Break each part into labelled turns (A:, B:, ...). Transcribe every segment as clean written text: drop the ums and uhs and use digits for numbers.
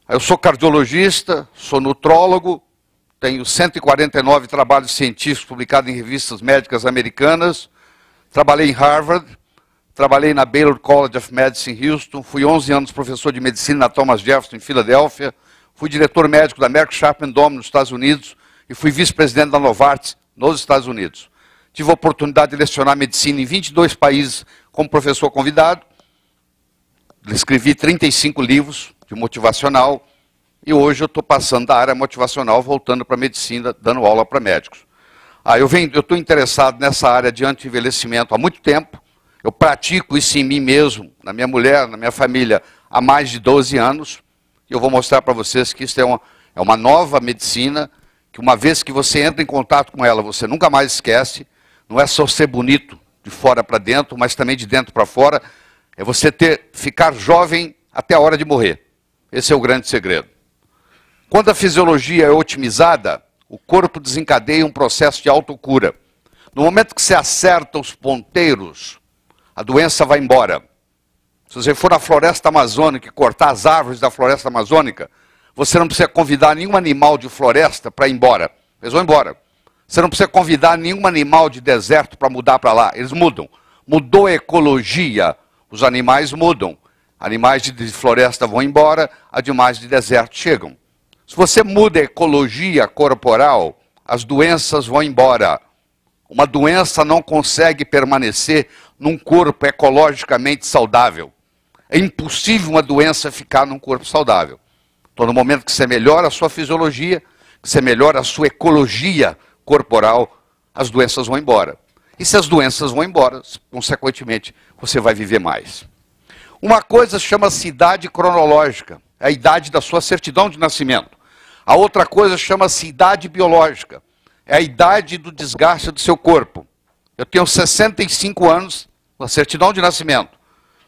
A: Eu sou cardiologista, sou nutrólogo, tenho 149 trabalhos científicos publicados em revistas médicas americanas, trabalhei em Harvard, trabalhei na Baylor College of Medicine em Houston, fui 11 anos professor de medicina na Thomas Jefferson em Filadélfia, fui diretor médico da Merck Sharp & Dohme nos Estados Unidos e fui vice-presidente da Novartis nos Estados Unidos. Tive a oportunidade de lecionar medicina em 22 países como professor convidado, escrevi 35 livros de motivacional, e hoje eu estou passando da área motivacional, voltando para a medicina, dando aula para médicos. Eu estou interessado nessa área de anti-envelhecimento há muito tempo, eu pratico isso em mim mesmo, na minha mulher, na minha família, há mais de 12 anos, e eu vou mostrar para vocês que isso é uma nova medicina, que uma vez que você entra em contato com ela, você nunca mais esquece, não é só ser bonito de fora para dentro, mas também de dentro para fora, é você ficar jovem até a hora de morrer. Esse é o grande segredo. Quando a fisiologia é otimizada, o corpo desencadeia um processo de autocura. No momento que você acerta os ponteiros, a doença vai embora. Se você for na floresta amazônica e cortar as árvores da floresta amazônica, você não precisa convidar nenhum animal de floresta para ir embora. Eles vão embora. Você não precisa convidar nenhum animal de deserto para mudar para lá. Eles mudam. Mudou a ecologia, os animais mudam. Animais de floresta vão embora, animais de deserto chegam. Se você muda a ecologia corporal, as doenças vão embora. Uma doença não consegue permanecer num corpo ecologicamente saudável. É impossível uma doença ficar num corpo saudável. Então, no momento que você melhora a sua fisiologia, que você melhora a sua ecologia corporal, as doenças vão embora. E se as doenças vão embora, consequentemente, você vai viver mais. Uma coisa chama-se idade cronológica, é a idade da sua certidão de nascimento. A outra coisa chama-se idade biológica, é a idade do desgaste do seu corpo. Eu tenho 65 anos na certidão de nascimento.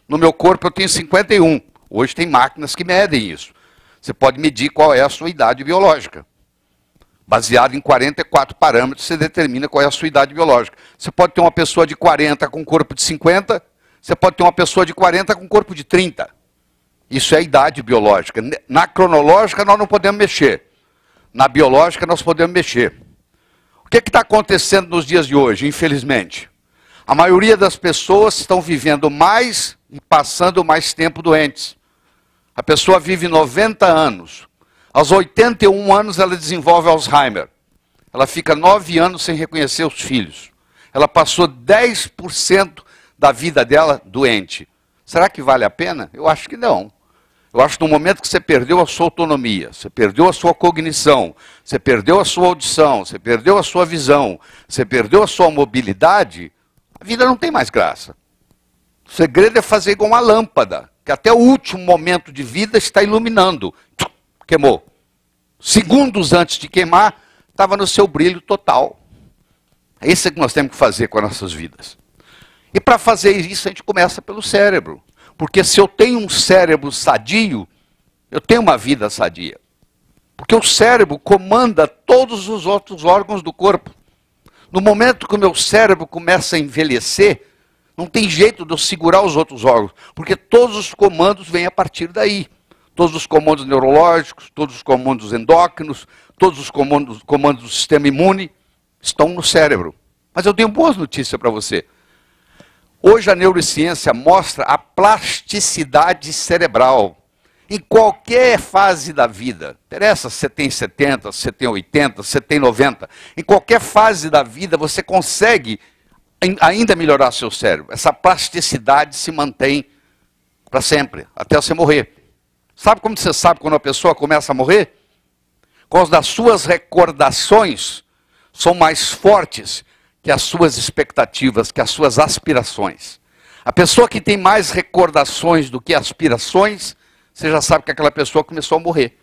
A: No meu corpo eu tenho 51. Hoje tem máquinas que medem isso. Você pode medir qual é a sua idade biológica. Baseado em 44 parâmetros, você determina qual é a sua idade biológica. Você pode ter uma pessoa de 40 com corpo de 50, você pode ter uma pessoa de 40 com corpo de 30. Isso é a idade biológica. Na cronológica nós não podemos mexer. Na biológica nós podemos mexer. O que está acontecendo nos dias de hoje, infelizmente? A maioria das pessoas estão vivendo mais e passando mais tempo doentes. A pessoa vive 90 anos. Aos 81 anos ela desenvolve Alzheimer. Ela fica 9 anos sem reconhecer os filhos. Ela passou 10% da vida dela doente. Será que vale a pena? Eu acho que não. Eu acho que no momento que você perdeu a sua autonomia, você perdeu a sua cognição, você perdeu a sua audição, você perdeu a sua visão, você perdeu a sua mobilidade, a vida não tem mais graça. O segredo é fazer igual uma lâmpada, que até o último momento de vida está iluminando. Queimou. Segundos antes de queimar, estava no seu brilho total. É isso que nós temos que fazer com as nossas vidas. E para fazer isso, a gente começa pelo cérebro. Porque se eu tenho um cérebro sadio, eu tenho uma vida sadia. Porque o cérebro comanda todos os outros órgãos do corpo. No momento que o meu cérebro começa a envelhecer, não tem jeito de eu segurar os outros órgãos. Porque todos os comandos vêm a partir daí. Todos os comandos neurológicos, todos os comandos endócrinos, todos os comandos do sistema imune estão no cérebro. Mas eu tenho boas notícias para você. Hoje a neurociência mostra a plasticidade cerebral. Em qualquer fase da vida, interessa se você tem 70, se você tem 80, se você tem 90, em qualquer fase da vida você consegue ainda melhorar seu cérebro. Essa plasticidade se mantém para sempre, até você morrer. Sabe como você sabe quando a pessoa começa a morrer? Quando as suas recordações são mais fortes que as suas expectativas, que as suas aspirações. A pessoa que tem mais recordações do que aspirações, você já sabe que aquela pessoa começou a morrer.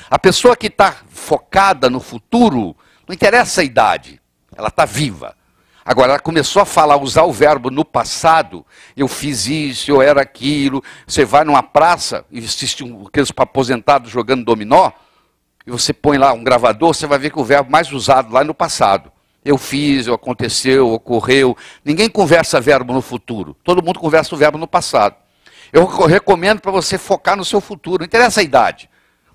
A: A pessoa que está focada no futuro, não interessa a idade, ela está viva. Agora, ela começou a falar, usar o verbo no passado, eu fiz isso, eu era aquilo. Você vai numa praça e assiste aqueles aposentados jogando dominó, e você põe lá um gravador, você vai ver que o verbo mais usado lá é no passado. Eu fiz, aconteceu, ocorreu. Ninguém conversa verbo no futuro. Todo mundo conversa o verbo no passado. Eu recomendo para você focar no seu futuro. Não interessa a idade.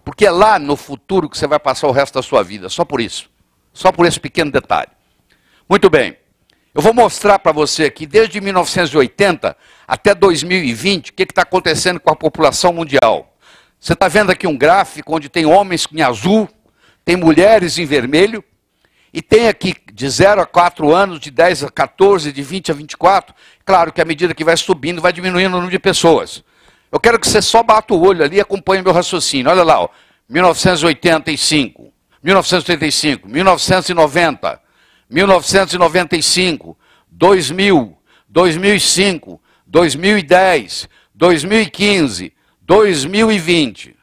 A: Porque é lá no futuro que você vai passar o resto da sua vida, só por isso. Só por esse pequeno detalhe. Muito bem. Eu vou mostrar para você aqui, desde 1980 até 2020, o que está acontecendo com a população mundial. Você está vendo aqui um gráfico onde tem homens em azul, tem mulheres em vermelho, e tem aqui de 0 a 4 anos, de 10 a 14, de 20 a 24. Claro que à medida que vai subindo, vai diminuindo o número de pessoas. Eu quero que você só bata o olho ali e acompanhe meu raciocínio. Olha lá, ó, 1985, 1985, 1990, 1995, 2000, 2005, 2010, 2015, 2020.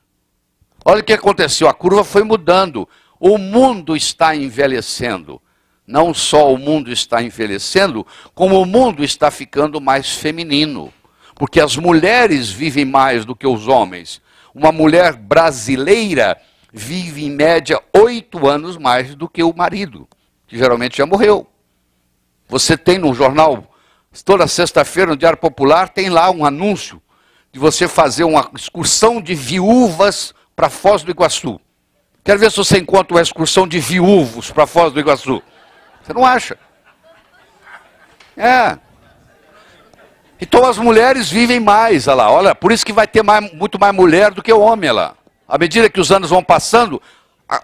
A: Olha o que aconteceu, a curva foi mudando. O mundo está envelhecendo. Não só o mundo está envelhecendo, como o mundo está ficando mais feminino. Porque as mulheres vivem mais do que os homens. Uma mulher brasileira vive, em média, 8 anos mais do que o marido, que geralmente já morreu. Você tem no jornal, toda sexta-feira, no Diário Popular, tem lá um anúncio de você fazer uma excursão de viúvas para Foz do Iguaçu. Quero ver se você encontra uma excursão de viúvos para Foz do Iguaçu. Você não acha? É. Então as mulheres vivem mais, olha lá. Olha, por isso que vai ter muito mais mulher do que homem, olha lá. À medida que os anos vão passando,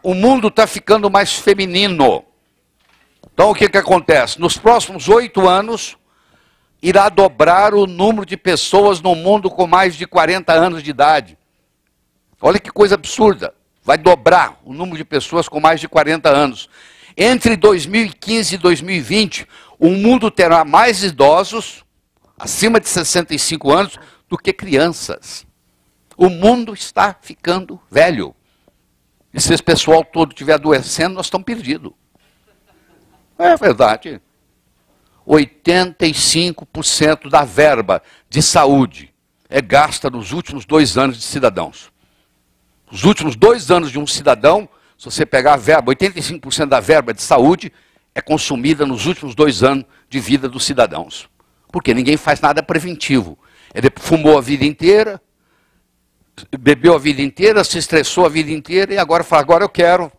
A: o mundo está ficando mais feminino. Então o que acontece? Nos próximos 8 anos, irá dobrar o número de pessoas no mundo com mais de 40 anos de idade. Olha que coisa absurda. Vai dobrar o número de pessoas com mais de 40 anos. Entre 2015 e 2020, o mundo terá mais idosos, acima de 65 anos, do que crianças. O mundo está ficando velho. E se esse pessoal todo estiver adoecendo, nós estamos perdidos. É verdade. 85% da verba de saúde é gasta nos últimos 2 anos de cidadãos. Os últimos 2 anos de um cidadão, se você pegar a verba, 85% da verba de saúde é consumida nos últimos 2 anos de vida dos cidadãos. Porque ninguém faz nada preventivo. Ele fumou a vida inteira, bebeu a vida inteira, se estressou a vida inteira e agora fala, agora eu quero.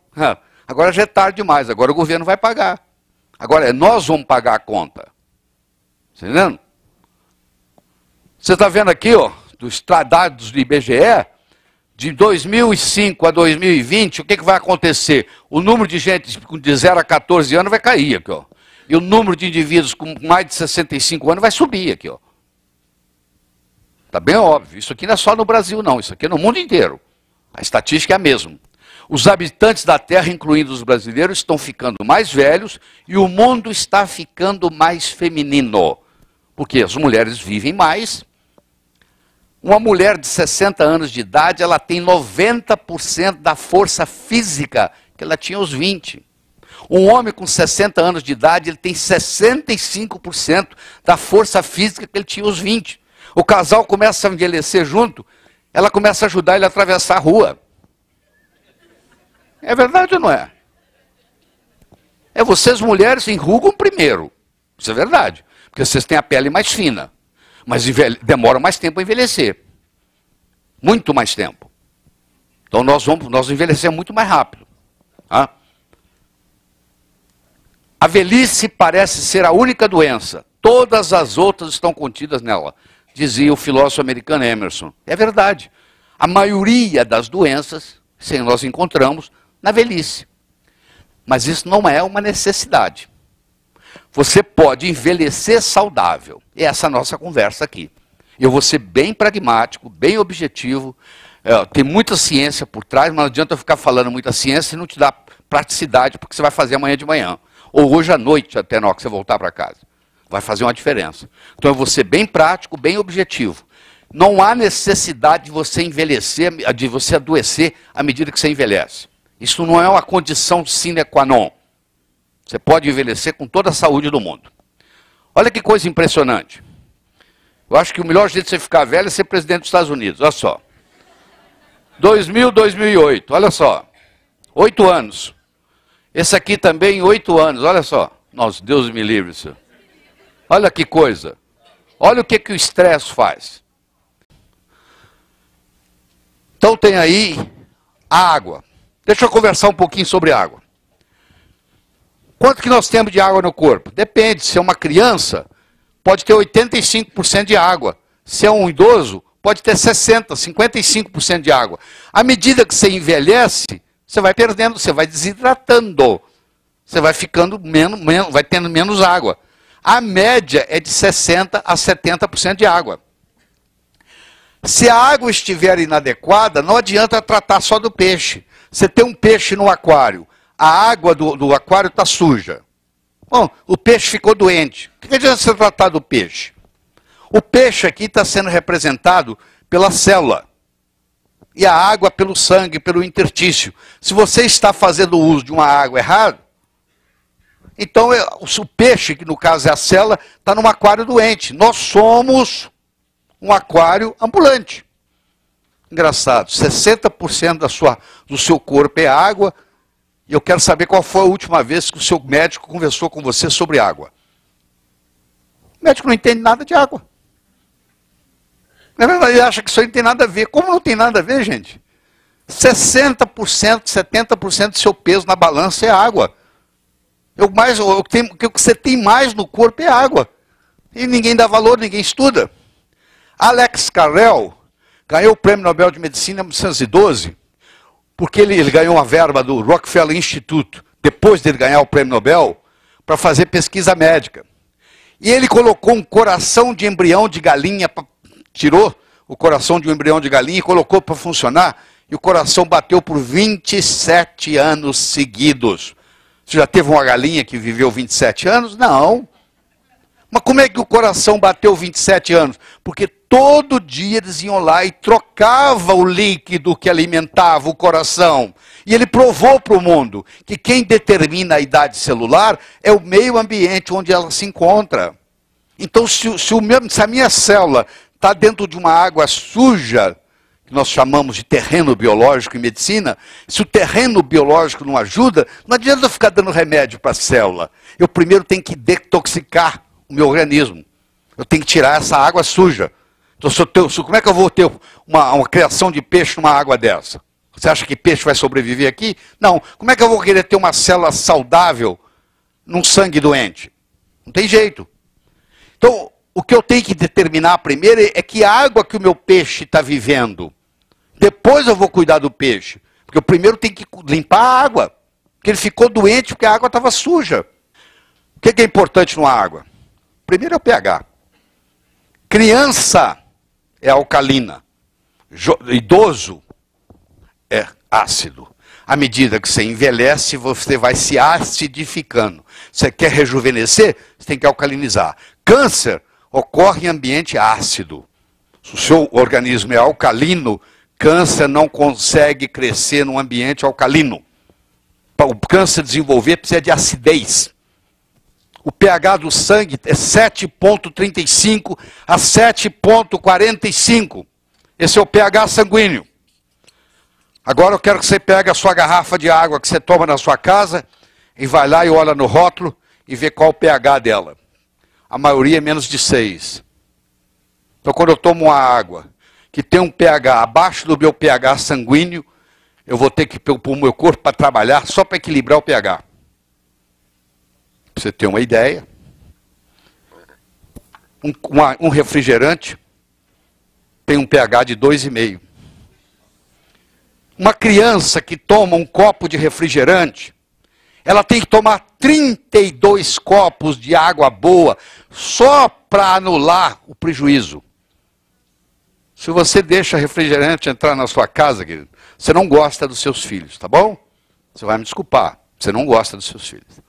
A: Agora já é tarde demais, agora o governo vai pagar. Agora nós vamos pagar a conta. Está entendendo? Você está vendo aqui, ó, dos dados do IBGE, de 2005 a 2020, o que vai acontecer? O número de gente de 0 a 14 anos vai cair aqui, ó. E o número de indivíduos com mais de 65 anos vai subir aqui, ó. Está bem óbvio. Isso aqui não é só no Brasil, não. Isso aqui é no mundo inteiro. A estatística é a mesma. Os habitantes da Terra, incluindo os brasileiros, estão ficando mais velhos e o mundo está ficando mais feminino. Porque as mulheres vivem mais. Uma mulher de 60 anos de idade, ela tem 90% da força física que ela tinha aos 20. Um homem com 60 anos de idade, ele tem 65% da força física que ele tinha aos 20. O casal começa a envelhecer junto, ela começa a ajudar ele a atravessar a rua. É verdade ou não é? Vocês mulheres enrugam primeiro. Isso é verdade. Porque vocês têm a pele mais fina. Mas demora mais tempo a envelhecer. Muito mais tempo. Então nós envelhecemos muito mais rápido. Ah? A velhice parece ser a única doença. Todas as outras estão contidas nela. Dizia o filósofo americano Emerson. É verdade. A maioria das doenças, sim, nós encontramos na velhice. Mas isso não é uma necessidade. Você pode envelhecer saudável. E essa é a nossa conversa aqui. Eu vou ser bem pragmático, bem objetivo. Tem muita ciência por trás, mas não adianta eu ficar falando muita ciência e não te dar praticidade, porque você vai fazer amanhã de manhã. Ou hoje à noite, até na hora que você voltar para casa. Vai fazer uma diferença. Então eu vou ser bem prático, bem objetivo. Não há necessidade de você envelhecer, de você adoecer à medida que você envelhece. Isso não é uma condição sine qua non. Você pode envelhecer com toda a saúde do mundo. Olha que coisa impressionante. Eu acho que o melhor jeito de você ficar velho é ser presidente dos Estados Unidos. Olha só. 2000, 2008. Olha só. 8 anos. Esse aqui também 8 anos. Olha só. Nossa, Deus me livre, senhor. Olha que coisa. Olha o que o estresse faz. Então tem aí A água. Deixa eu conversar um pouquinho sobre água. Quanto que nós temos de água no corpo? Depende. Se é uma criança, pode ter 85% de água. Se é um idoso, pode ter 60%, 55% de água. À medida que você envelhece, você vai perdendo, você vai desidratando. Você vai ficando vai tendo menos água. A média é de 60% a 70% de água. Se a água estiver inadequada, não adianta tratar só do peixe. Você tem um peixe no aquário, a água do aquário está suja. Bom, o peixe ficou doente. O que adianta você tratar do peixe? O peixe aqui está sendo representado pela célula. E a água pelo sangue, pelo interstício. Se você está fazendo uso de uma água errada, então o peixe, que no caso é a célula, está num aquário doente. Nós somos um aquário ambulante. Engraçado, 60% do seu corpo é água, e eu quero saber qual foi a última vez que o seu médico conversou com você sobre água. O médico não entende nada de água. Na verdade, ele acha que isso aí não tem nada a ver. Como não tem nada a ver, gente? 60%, 70% do seu peso na balança é água. O que você tem mais no corpo é água. E ninguém dá valor, ninguém estuda. Alex Carrel ganhou o Prêmio Nobel de Medicina em 1912, porque ele ganhou uma verba do Rockefeller Institute, depois dele ganhar o Prêmio Nobel, para fazer pesquisa médica. E ele colocou um coração de embrião de galinha, tirou o coração de um embrião de galinha e colocou para funcionar, e o coração bateu por 27 anos seguidos. Você já teve uma galinha que viveu 27 anos? Não. Mas como é que o coração bateu 27 anos? Porque todo dia eles iam lá e trocavam o líquido que alimentava o coração. E ele provou para o mundo que quem determina a idade celular é o meio ambiente onde ela se encontra. Então, se a minha célula está dentro de uma água suja, que nós chamamos de terreno biológico em medicina, se o terreno biológico não ajuda, não adianta eu ficar dando remédio para a célula. Eu primeiro tenho que detoxicar o meu organismo. Eu tenho que tirar essa água suja. Então, como é que eu vou ter uma criação de peixe numa água dessa? Você acha que peixe vai sobreviver aqui? Não. Como é que eu vou querer ter uma célula saudável num sangue doente? Não tem jeito. Então, o que eu tenho que determinar primeiro é que água que o meu peixe está vivendo. Depois eu vou cuidar do peixe. Porque eu primeiro tenho que limpar a água. Porque ele ficou doente porque a água estava suja. O que é importante numa água? Primeiro é o pH. Criança é alcalina. Idoso é ácido. À medida que você envelhece, você vai se acidificando. Você quer rejuvenescer, você tem que alcalinizar. Câncer ocorre em ambiente ácido. Se o seu organismo é alcalino, câncer não consegue crescer num ambiente alcalino. Para o câncer desenvolver, precisa de acidez. O pH do sangue é 7,35 a 7,45. Esse é o pH sanguíneo. Agora eu quero que você pegue a sua garrafa de água que você toma na sua casa e vai lá e olha no rótulo e vê qual o pH dela. A maioria é menos de 6. Então quando eu tomo uma água que tem um pH abaixo do meu pH sanguíneo, eu vou ter que pôr o meu corpo para trabalhar só para equilibrar o pH. Para você ter uma ideia, um refrigerante tem um pH de 2,5. Uma criança que toma um copo de refrigerante, ela tem que tomar 32 copos de água boa só para anular o prejuízo. Se você deixa refrigerante entrar na sua casa, querido, você não gosta dos seus filhos, tá bom? Você vai me desculpar, você não gosta dos seus filhos.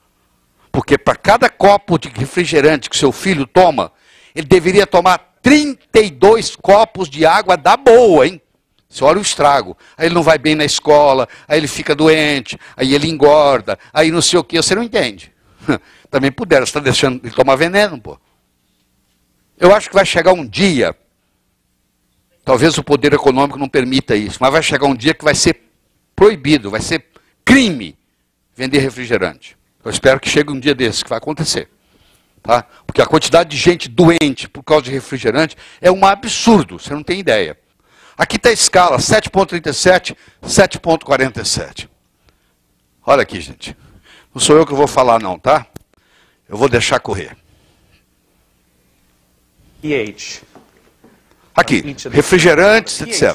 A: Porque para cada copo de refrigerante que seu filho toma, ele deveria tomar 32 copos de água da boa, hein? Você olha o estrago. Aí ele não vai bem na escola, aí ele fica doente, aí ele engorda, aí não sei o que, você não entende. Também puderam, você está deixando ele tomar veneno, pô. Eu acho que vai chegar um dia, talvez o poder econômico não permita isso, mas vai chegar um dia que vai ser proibido, vai ser crime vender refrigerante. Eu espero que chegue um dia desse, que vai acontecer. Tá? Porque a quantidade de gente doente por causa de refrigerante é um absurdo, você não tem ideia. Aqui está a escala, 7,37, 7,47. Olha aqui, gente. Não sou eu que vou falar não, tá? Eu vou deixar correr.
B: pH.
A: Aqui, refrigerantes, etc.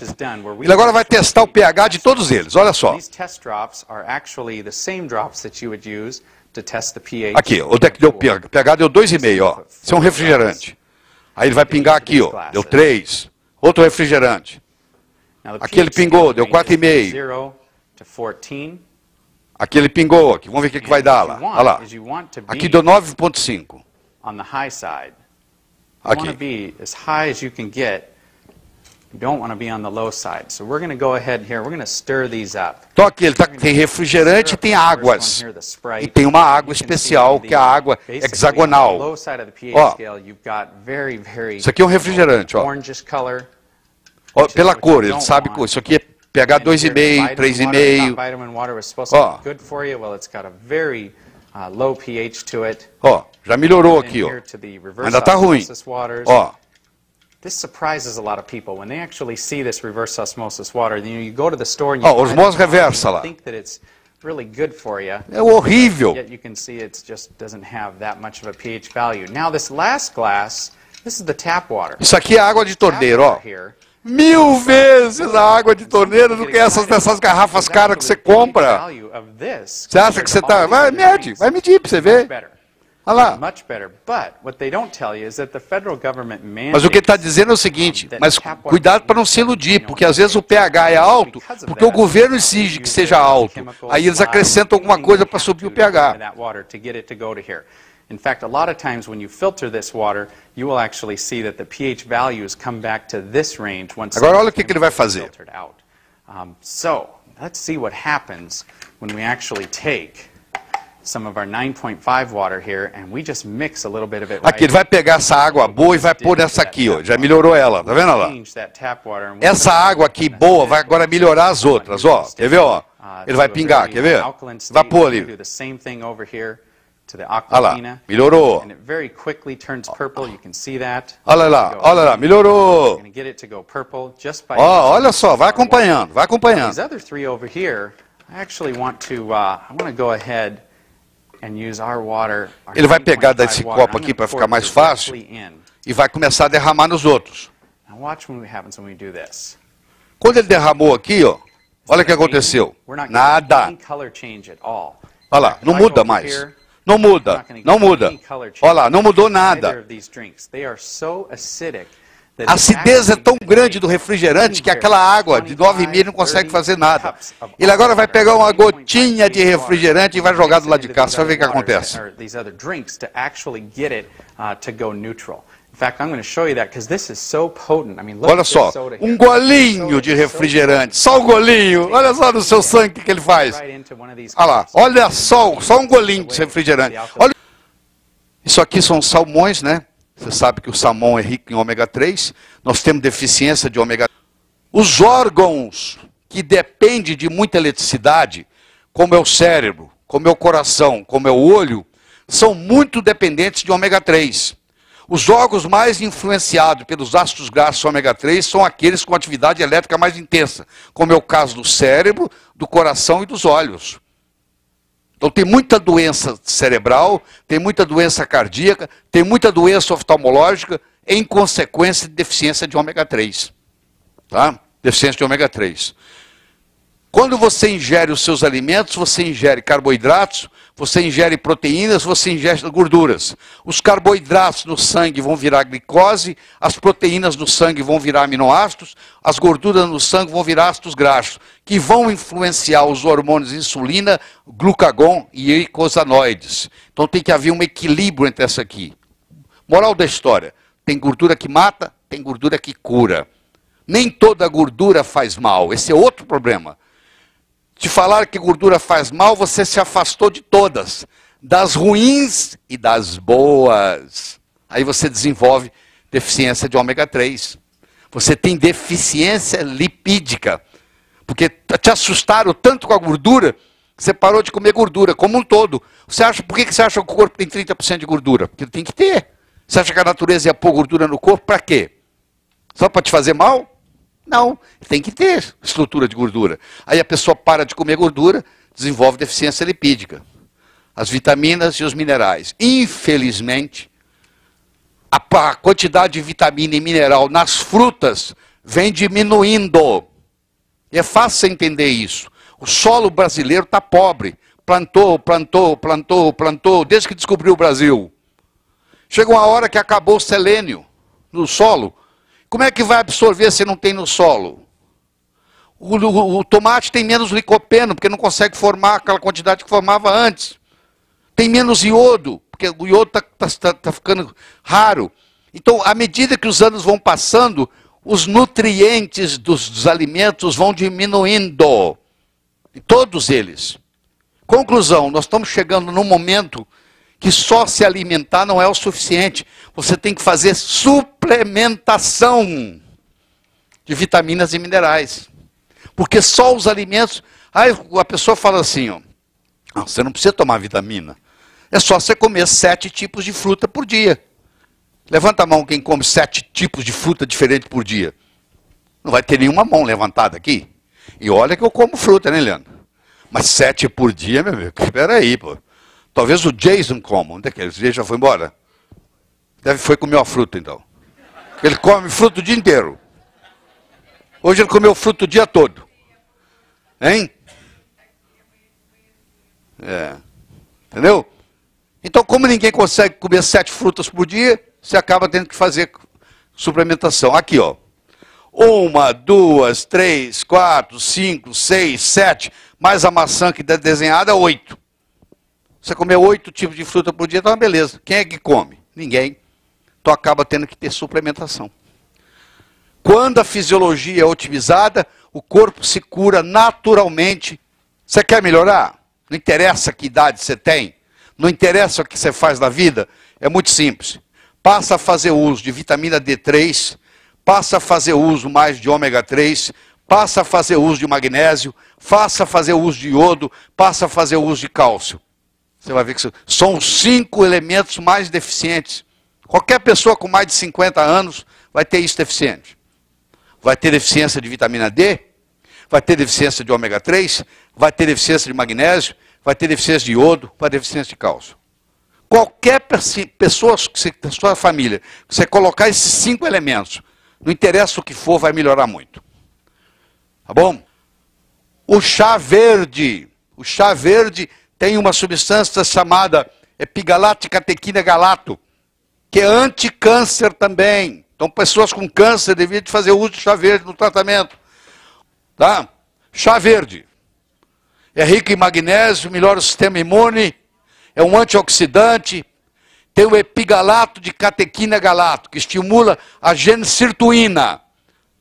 A: Ele agora vai testar o pH de todos eles, olha só. Aqui, onde é que deu pH? pH deu 2,5, ó. Isso é um refrigerante. Aí ele vai pingar aqui, ó, deu 3. Outro refrigerante. Aqui ele pingou, deu 4,5. Aqui ele pingou, aqui, vamos ver o que vai dar lá. Olha lá. Aqui deu 9,5. Aqui.
B: You don't want to be on the low side. So we're going to go ahead here. We're going to stir these up.
A: Então aqui ele tem refrigerante e tem águas. E tem uma água especial, que é a água hexagonal. Ó, isso aqui é um refrigerante, ó. Ó, pela cor, ele sabe que isso aqui é pH 2,5, 3,5. Ó, já melhorou aqui, ó. Ainda está ruim. Ó.
B: This surprises a lot of people when they actually see this reverse osmosis water. You go to the store and you
A: osmose reversa lá.
B: think that it's really good for you.
A: É horrível.
B: Yet you can see it just doesn't have that much of a pH value. Now this last glass, this is the tap water.
A: Isso aqui é água de torneira, ó. 1000 vezes a água de torneira do que dessas garrafas caras que você compra. Você acha que você está... Vai medir para você ver. Olha lá. Mas o que ele está dizendo é o seguinte, mas cuidado para não se iludir, porque às vezes o pH é alto, porque o governo exige que seja alto. Aí eles acrescentam alguma coisa para subir o pH.
B: In fact, a lot of times when you filter this water, you will actually see that the pH values come back to this range once
A: agora olha o que ele vai fazer.
B: So, let's see what happens when we actually take some of our 9.5 water here and we just mix a little bit of it.
A: Aqui ele vai pegar essa água boa e vai pôr nessa aqui, ó. Já melhorou ela, tá vendo lá? Essa água aqui boa vai agora melhorar as outras, ó. Quer ver, ó? Ele vai pingar, quer ver? Vai pôr ali. Olha lá, melhorou. Olha lá, melhorou. Ó, olha só, vai acompanhando, vai acompanhando. Ele vai pegar desse copo aqui para ficar mais fácil e vai começar a derramar nos outros. Quando ele derramou aqui, ó, olha o que aconteceu. Nada. Olha lá, não muda mais. Não muda, não muda. Olha lá, não mudou nada. A acidez é tão grande do refrigerante que aquela água de 9,5 não consegue fazer nada. Ele agora vai pegar uma gotinha de refrigerante e vai jogar do lado de cá. Você vai ver o que acontece. Olha só, um golinho de refrigerante, só um golinho. Olha só no seu sangue o que ele faz. Olha lá, olha só um golinho de refrigerante. Olha. Isso aqui são salmões, né? Você sabe que o salmão é rico em ômega 3. Nós temos deficiência de ômega 3. Os órgãos que dependem de muita eletricidade, como é o cérebro, como é o coração, como é o olho, são muito dependentes de ômega 3. Os órgãos mais influenciados pelos ácidos graxos ômega 3 são aqueles com atividade elétrica mais intensa, como é o caso do cérebro, do coração e dos olhos. Então tem muita doença cerebral, tem muita doença cardíaca, tem muita doença oftalmológica em consequência de deficiência de ômega 3. Tá? Deficiência de ômega 3. Quando você ingere os seus alimentos, você ingere carboidratos, você ingere proteínas, você ingere gorduras. Os carboidratos no sangue vão virar glicose, as proteínas no sangue vão virar aminoácidos, as gorduras no sangue vão virar ácidos graxos, que vão influenciar os hormônios insulina, glucagon e eicosanoides. Então tem que haver um equilíbrio entre essa aqui. Moral da história, tem gordura que mata, tem gordura que cura. Nem toda gordura faz mal, esse é outro problema. Te falar que gordura faz mal, você se afastou de todas, das ruins e das boas. Aí você desenvolve deficiência de ômega 3. Você tem deficiência lipídica, porque te assustaram tanto com a gordura, que você parou de comer gordura, como um todo. Por que você acha que o corpo tem 30% de gordura? Porque tem que ter. Você acha que a natureza ia pôr gordura no corpo para quê? Só para te fazer mal? Não, tem que ter estrutura de gordura. Aí a pessoa para de comer gordura, desenvolve deficiência lipídica. As vitaminas e os minerais. Infelizmente, a quantidade de vitamina e mineral nas frutas vem diminuindo. E é fácil você entender isso. O solo brasileiro está pobre. Plantou, desde que descobriu o Brasil. Chegou uma hora que acabou o selênio no solo. Como é que vai absorver se não tem no solo? O tomate tem menos licopeno, porque não consegue formar aquela quantidade que formava antes. Tem menos iodo, porque o iodo está ficando raro. Então, à medida que os anos vão passando, os nutrientes dos alimentos vão diminuindo. Todos eles. Conclusão, nós estamos chegando num momento que só se alimentar não é o suficiente. Você tem que fazer suplementação de vitaminas e minerais. Porque só os alimentos... Aí a pessoa fala assim, ó, você não precisa tomar vitamina. É só você comer 7 tipos de fruta por dia. Levanta a mão quem come 7 tipos de fruta diferentes por dia. Não vai ter nenhuma mão levantada aqui. E olha que eu como fruta, né, Leandro? Mas 7 por dia, meu amigo, espera aí, pô. Talvez o Jason coma. Onde é que ele já foi embora? Foi comer uma fruta, então. Ele come fruta o dia inteiro. Hoje ele comeu fruta o dia todo. Hein? É. Entendeu? Então, como ninguém consegue comer 7 frutas por dia, você acaba tendo que fazer suplementação. Aqui, ó. 1, 2, 3, 4, 5, 6, 7, mais a maçã que está desenhada, 8. Você comer 8 tipos de fruta por dia, então é uma beleza. Quem é que come? Ninguém. Então acaba tendo que ter suplementação. Quando a fisiologia é otimizada, o corpo se cura naturalmente. Você quer melhorar? Não interessa que idade você tem, não interessa o que você faz na vida, é muito simples. Passa a fazer uso de vitamina D3, passa a fazer uso mais de ômega 3, passa a fazer uso de magnésio, passa a fazer uso de iodo, passa a fazer uso de cálcio. Você vai ver que são os 5 elementos mais deficientes. Qualquer pessoa com mais de 50 anos vai ter isso deficiente. Vai ter deficiência de vitamina D, vai ter deficiência de ômega 3, vai ter deficiência de magnésio, vai ter deficiência de iodo, vai ter deficiência de cálcio. Qualquer pessoa da sua família, que você colocar esses 5 elementos, não interessa o que for, vai melhorar muito. Tá bom? O chá verde tem uma substância chamada epigalato-catequina galato, que é anticâncer também. Então, pessoas com câncer deveriam fazer uso de chá verde no tratamento. Tá? Chá verde. É rico em magnésio, melhora o sistema imune, é um antioxidante, tem o epigalato de catequina galato, que estimula a gene sirtuína,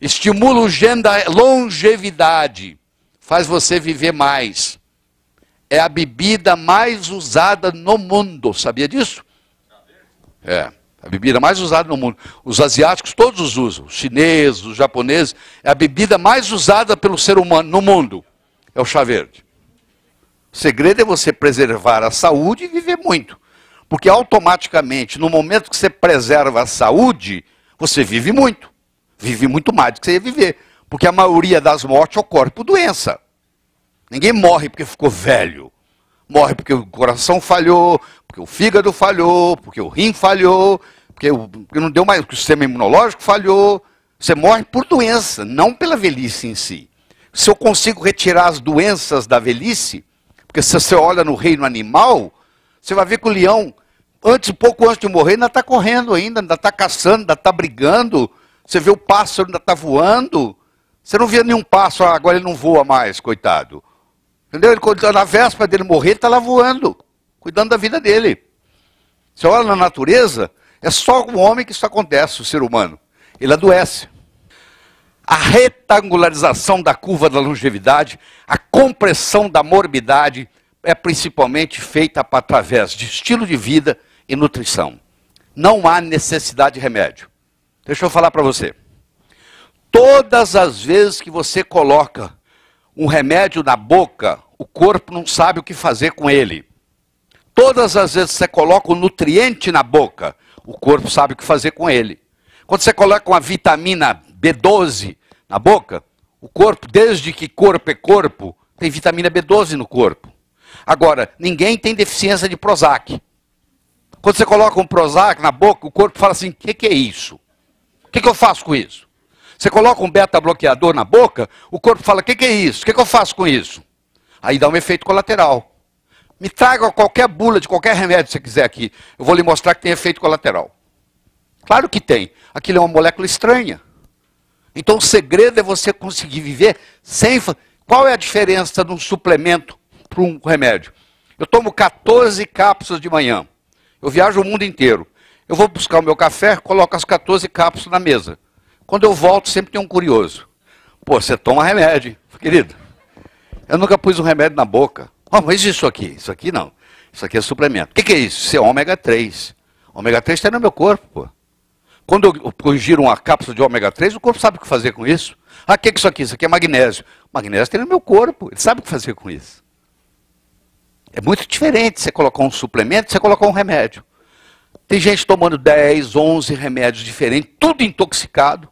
A: estimula o gene da longevidade, faz você viver mais. É a bebida mais usada no mundo, sabia disso? É, a bebida mais usada no mundo. Os asiáticos todos os usam, os chineses, os japoneses, é a bebida mais usada pelo ser humano no mundo, é o chá verde. O segredo é você preservar a saúde e viver muito. Porque automaticamente, no momento que você preserva a saúde, você vive muito. Vive muito mais do que você ia viver. Porque a maioria das mortes ocorre por doença. Ninguém morre porque ficou velho. Morre porque o coração falhou, porque o fígado falhou, porque o rim falhou, porque não deu mais, porque o sistema imunológico falhou. Você morre por doença, não pela velhice em si. Se eu consigo retirar as doenças da velhice, porque se você olha no reino animal, você vai ver que o leão, pouco antes de morrer, ainda está correndo ainda está caçando, ainda está brigando. Você vê o pássaro, ainda está voando. Você não vê nenhum pássaro, agora ele não voa mais, coitado. Entendeu? Na véspera dele morrer, ele está lá voando, cuidando da vida dele. Você olha na natureza, é só o homem que isso acontece, o ser humano. Ele adoece. A retangularização da curva da longevidade, a compressão da morbidade, é principalmente feita através de estilo de vida e nutrição. Não há necessidade de remédio. Deixa eu falar para você. Todas as vezes que você coloca um remédio na boca, o corpo não sabe o que fazer com ele. Todas as vezes que você coloca um nutriente na boca, o corpo sabe o que fazer com ele. Quando você coloca uma vitamina B12 na boca, o corpo, desde que corpo é corpo, tem vitamina B12 no corpo. Agora, ninguém tem deficiência de Prozac. Quando você coloca um Prozac na boca, o corpo fala assim, o que é isso? O que eu faço com isso? Você coloca um beta-bloqueador na boca, o corpo fala, o que é isso? O que eu faço com isso? Aí dá um efeito colateral. Me traga qualquer bula de qualquer remédio que você quiser aqui. Eu vou lhe mostrar que tem efeito colateral. Claro que tem. Aquilo é uma molécula estranha. Então o segredo é você conseguir viver sem... Qual é a diferença de um suplemento para um remédio? Eu tomo 14 cápsulas de manhã. Eu viajo o mundo inteiro. Eu vou buscar o meu café, coloco as 14 cápsulas na mesa. Quando eu volto, sempre tem um curioso. Pô, você toma remédio, querido. Eu nunca pus um remédio na boca. Oh, mas isso aqui? Isso aqui não. Isso aqui é suplemento. O que é isso? Isso é ômega 3. Ômega 3 está no meu corpo, pô. Quando eu giro uma cápsula de ômega 3, o corpo sabe o que fazer com isso. Ah, o que é isso aqui? Isso aqui é magnésio. Magnésio tem no meu corpo, ele sabe o que fazer com isso. É muito diferente você colocar um suplemento e você colocar um remédio. Tem gente tomando 10, 11 remédios diferentes, tudo intoxicado.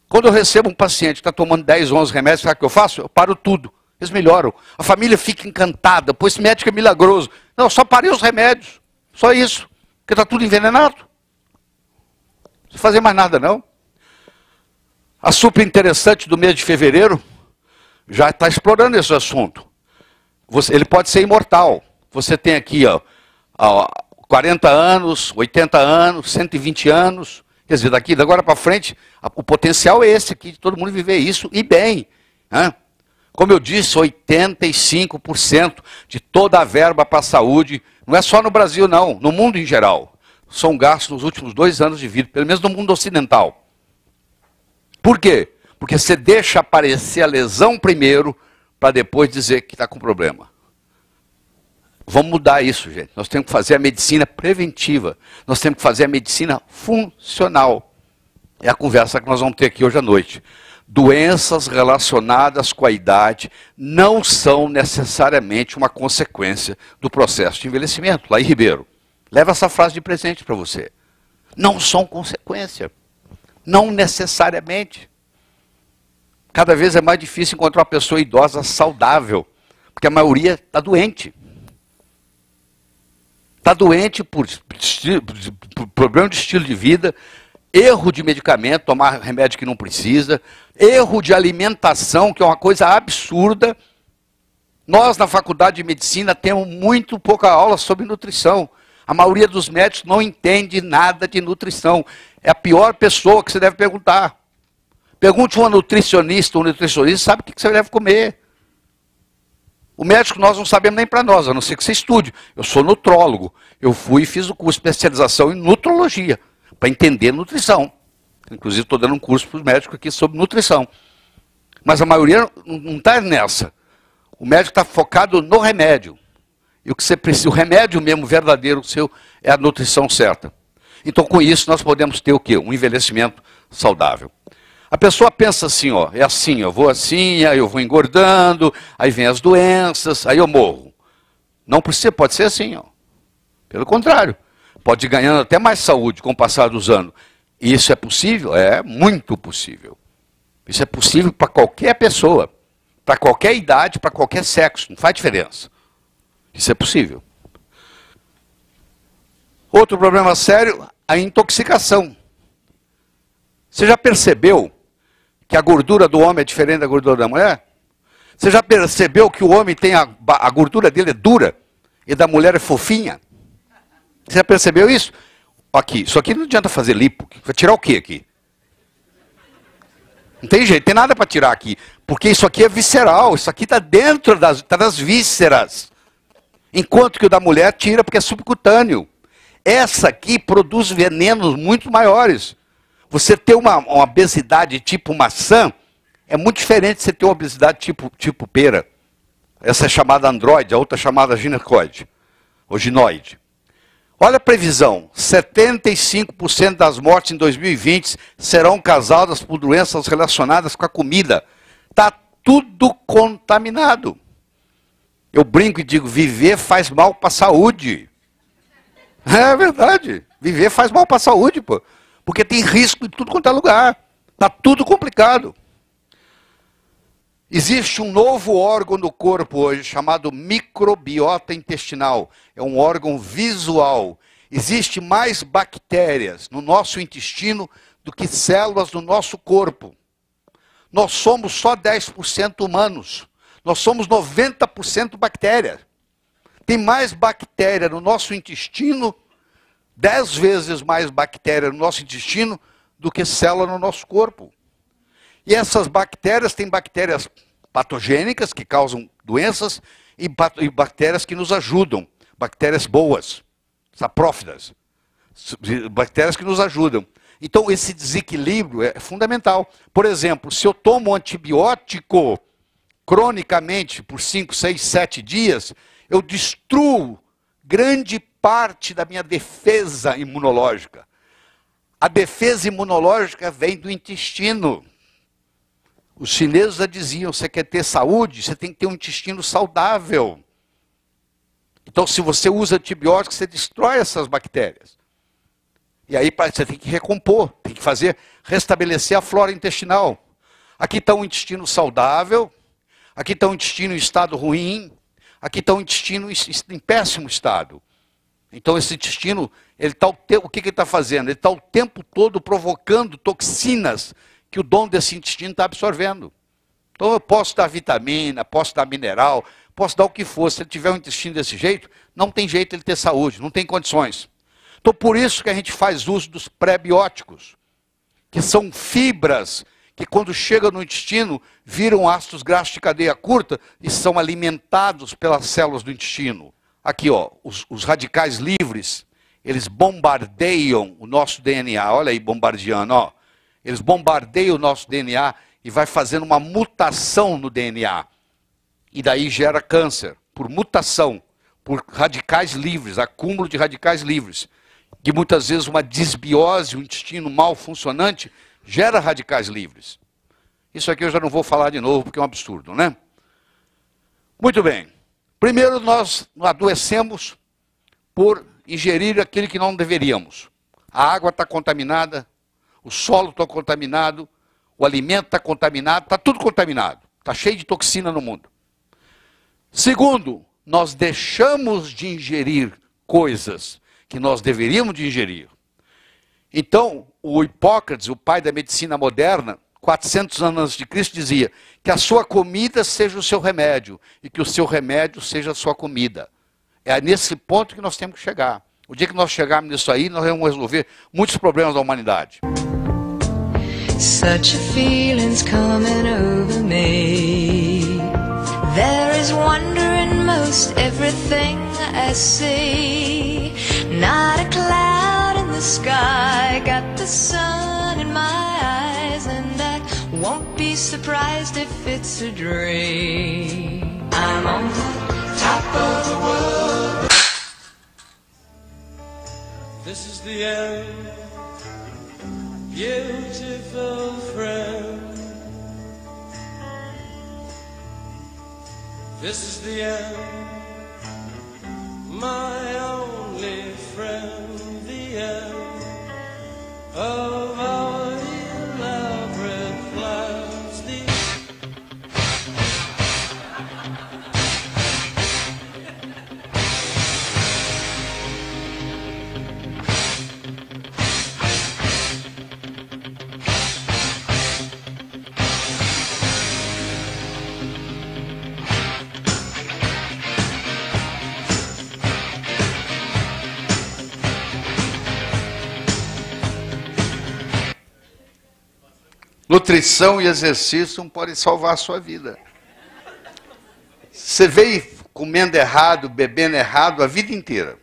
A: Quando eu recebo um paciente que está tomando 10, 11 remédios, sabe o que eu faço? Eu paro tudo. Eles melhoram. A família fica encantada, pois esse médico é milagroso. Não, só parei os remédios. Só isso. Porque está tudo envenenado. Não precisa fazer mais nada, não. A super interessante do mês de fevereiro já está explorando esse assunto. Ele pode ser imortal. Você tem aqui, ó, 40 anos, 80 anos, 120 anos. Quer dizer, daqui, de agora para frente, o potencial é esse aqui, de todo mundo viver isso e bem. Né? Como eu disse, 85% de toda a verba para a saúde, não é só no Brasil não, no mundo em geral, são gastos nos últimos 2 anos de vida, pelo menos no mundo ocidental. Por quê? Porque você deixa aparecer a lesão primeiro, para depois dizer que está com problema. Vamos mudar isso, gente. Nós temos que fazer a medicina preventiva. Nós temos que fazer a medicina funcional. É a conversa que nós vamos ter aqui hoje à noite. Doenças relacionadas com a idade não são necessariamente uma consequência do processo de envelhecimento. Laí Ribeiro, leva essa frase de presente para você. Não são consequência. Não necessariamente. Cada vez é mais difícil encontrar uma pessoa idosa saudável, porque a maioria está doente. Está doente por problema de estilo de vida, erro de medicamento, tomar remédio que não precisa, erro de alimentação, que é uma coisa absurda. Nós, na faculdade de medicina, temos muito pouca aula sobre nutrição. A maioria dos médicos não entende nada de nutrição. É a pior pessoa que você deve perguntar. Pergunte uma nutricionista, um nutricionista sabe o que você deve comer. O médico nós não sabemos nem para nós, a não ser que você estude. Eu sou nutrólogo. Eu fui e fiz o curso de especialização em nutrologia, para entender nutrição. Inclusive estou dando um curso para os médicos aqui sobre nutrição. Mas a maioria não está nessa. O médico está focado no remédio. E o que você precisa, o remédio mesmo verdadeiro seu é a nutrição certa. Então com isso nós podemos ter o quê? Um envelhecimento saudável. A pessoa pensa assim, ó, é assim, eu vou assim, aí eu vou engordando, aí vem as doenças, aí eu morro. Não precisa, pode ser assim, ó. Pelo contrário, pode ir ganhando até mais saúde com o passar dos anos. E isso é possível? É muito possível. Isso é possível para qualquer pessoa, para qualquer idade, para qualquer sexo, não faz diferença. Isso é possível. Outro problema sério, a intoxicação. Você já percebeu que a gordura do homem é diferente da gordura da mulher? Você já percebeu que o homem tem a gordura dele é dura e da mulher é fofinha? Você já percebeu isso? Aqui, isso aqui não adianta fazer lipo. Vai tirar o quê aqui? Não tem jeito, tem nada para tirar aqui. Porque isso aqui é visceral, isso aqui está dentro das vísceras. Enquanto que o da mulher tira porque é subcutâneo. Essa aqui produz venenos muito maiores. Você ter uma obesidade tipo maçã é muito diferente de você ter uma obesidade tipo pera. Essa é chamada androide, a outra é chamada ginecoide, ou ginoide. Olha a previsão, 75% das mortes em 2020 serão causadas por doenças relacionadas com a comida. Está tudo contaminado. Eu brinco e digo, viver faz mal para a saúde. É verdade, viver faz mal para a saúde, pô. Porque tem risco em tudo quanto é lugar. Está tudo complicado. Existe um novo órgão no corpo hoje chamado microbiota intestinal. É um órgão visual. Existe mais bactérias no nosso intestino do que células no nosso corpo. Nós somos só 10% humanos. Nós somos 90% bactéria. Tem mais bactéria no nosso intestino, 10 vezes mais bactéria no nosso intestino do que célula no nosso corpo. E essas bactérias têm bactérias patogênicas que causam doenças e bactérias que nos ajudam, bactérias boas, saprófidas, bactérias que nos ajudam. Então esse desequilíbrio é fundamental. Por exemplo, se eu tomo um antibiótico cronicamente por 5, 6, 7 dias, eu destruo grande parte da minha defesa imunológica. A defesa imunológica vem do intestino. Os chineses já diziam, você quer ter saúde, você tem que ter um intestino saudável. Então, se você usa antibióticos, você destrói essas bactérias. E aí você tem que recompor, tem que restabelecer a flora intestinal. Aqui está um intestino saudável, aqui está um intestino em estado ruim, aqui está um intestino em péssimo estado. Então esse intestino, o que ele está fazendo? Ele está o tempo todo provocando toxinas que o dono desse intestino está absorvendo. Então eu posso dar vitamina, posso dar mineral, posso dar o que for. Se ele tiver um intestino desse jeito, não tem jeito ele ter saúde, não tem condições. Então por isso que a gente faz uso dos pré-bióticos, que são fibras que quando chegam no intestino, viram ácidos graxos de cadeia curta e são alimentados pelas células do intestino. Aqui, ó, os radicais livres, eles bombardeiam o nosso DNA. Olha aí, bombardeando, ó. Eles bombardeiam o nosso DNA e vai fazendo uma mutação no DNA. E daí gera câncer, por mutação, por radicais livres, acúmulo de radicais livres. Que muitas vezes uma disbiose, um intestino mal funcionante, gera radicais livres. Isso aqui eu já não vou falar de novo, porque é um absurdo, né? Muito bem. Primeiro, nós adoecemos por ingerir aquilo que não deveríamos. A água está contaminada, o solo está contaminado, o alimento está contaminado, está tudo contaminado. Está cheio de toxina no mundo. Segundo, nós deixamos de ingerir coisas que nós deveríamos de ingerir. Então, o Hipócrates, o pai da medicina moderna, 400 anos antes de Cristo, dizia que a sua comida seja o seu remédio e que o seu remédio seja a sua comida. É nesse ponto que nós temos que chegar. O dia que nós chegarmos nisso aí, nós vamos resolver muitos problemas da humanidade.
C: Such a feeling's coming over me. There is wonder in most everything I see. Not a cloud in the sky, got the sun in my eyes, and I won't be surprised if it's a dream. I'm on the top of the world.
D: This is the end, beautiful friend. This is the end, my only friend, the end of our elaborate plans.
A: Nutrição e exercício não podem salvar a sua vida. Você veio comendo errado, bebendo errado a vida inteira.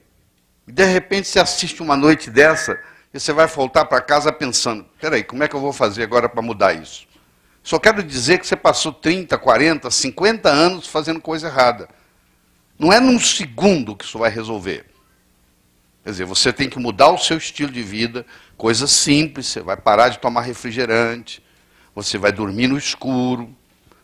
A: E de repente você assiste uma noite dessa e você vai voltar para casa pensando, peraí, como é que eu vou fazer agora para mudar isso? Só quero dizer que você passou 30, 40, 50 anos fazendo coisa errada. Não é num segundo que isso vai resolver. Quer dizer, você tem que mudar o seu estilo de vida, coisa simples, você vai parar de tomar refrigerante, você vai dormir no escuro,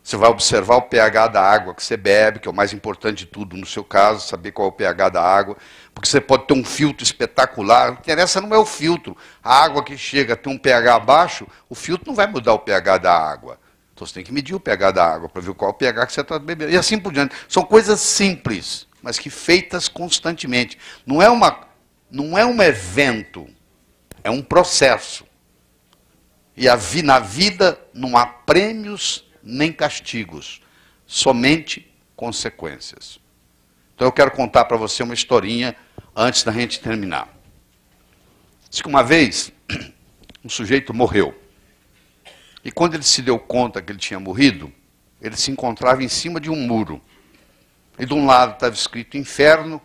A: você vai observar o pH da água que você bebe, que é o mais importante de tudo no seu caso, saber qual é o pH da água, porque você pode ter um filtro espetacular, o que interessa não é o filtro. A água que chega a ter um pH baixo, o filtro não vai mudar o pH da água. Então você tem que medir o pH da água para ver qual é o pH que você está bebendo. E assim por diante. São coisas simples, mas que feitas constantemente. Não é um evento, é um processo. E na vida não há prêmios nem castigos, somente consequências. Então eu quero contar para você uma historinha antes da gente terminar. Diz que uma vez um sujeito morreu. E quando ele se deu conta que ele tinha morrido, ele se encontrava em cima de um muro. E de um lado estava escrito inferno,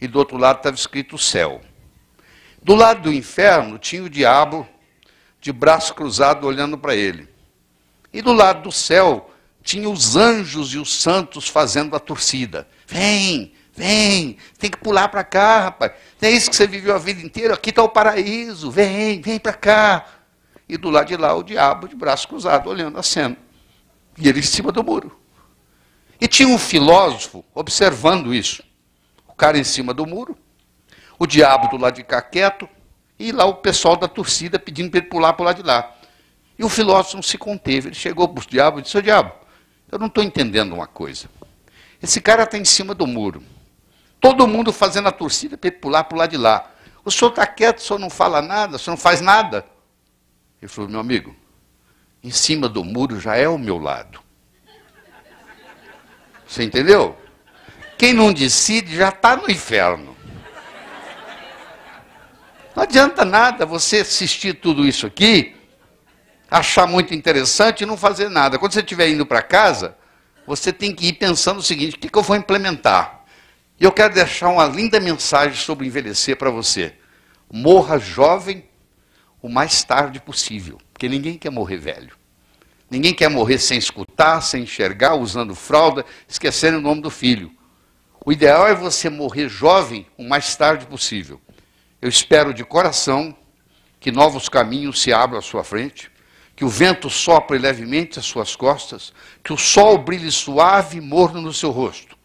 A: e do outro lado estava escrito céu. Do lado do inferno tinha o diabo de braço cruzado olhando para ele. E do lado do céu tinha os anjos e os santos fazendo a torcida. Vem, vem, tem que pular para cá, rapaz. Não é isso que você viveu a vida inteira? Aqui está o paraíso, vem, vem para cá. E do lado de lá o diabo de braço cruzado olhando a cena. E ele em cima do muro. E tinha um filósofo observando isso. O cara em cima do muro, o diabo do lado de cá quieto, e lá o pessoal da torcida pedindo para ele pular para o lado de lá. E o filósofo não se conteve. Ele chegou para o diabo e disse: ô diabo, eu não estou entendendo uma coisa. Esse cara está em cima do muro. Todo mundo fazendo a torcida para ele pular para o lado de lá. O senhor está quieto, o senhor não fala nada, o senhor não faz nada. Ele falou: meu amigo, em cima do muro já é o meu lado. Você entendeu? Quem não decide já está no inferno. Não adianta nada você assistir tudo isso aqui, achar muito interessante e não fazer nada. Quando você estiver indo para casa, você tem que ir pensando o seguinte: o que eu vou implementar? E eu quero deixar uma linda mensagem sobre envelhecer para você. Morra jovem o mais tarde possível, porque ninguém quer morrer velho. Ninguém quer morrer sem escutar, sem enxergar, usando fralda, esquecendo o nome do filho. O ideal é você morrer jovem o mais tarde possível. Eu espero de coração que novos caminhos se abram à sua frente, que o vento sopre levemente às suas costas, que o sol brilhe suave e morno no seu rosto,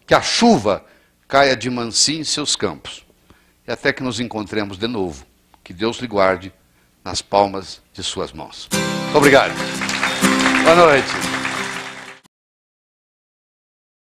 A: que a chuva caia de mansinho em seus campos. E até que nos encontremos de novo. Que Deus lhe guarde nas palmas de suas mãos. Muito obrigado. Boa noite.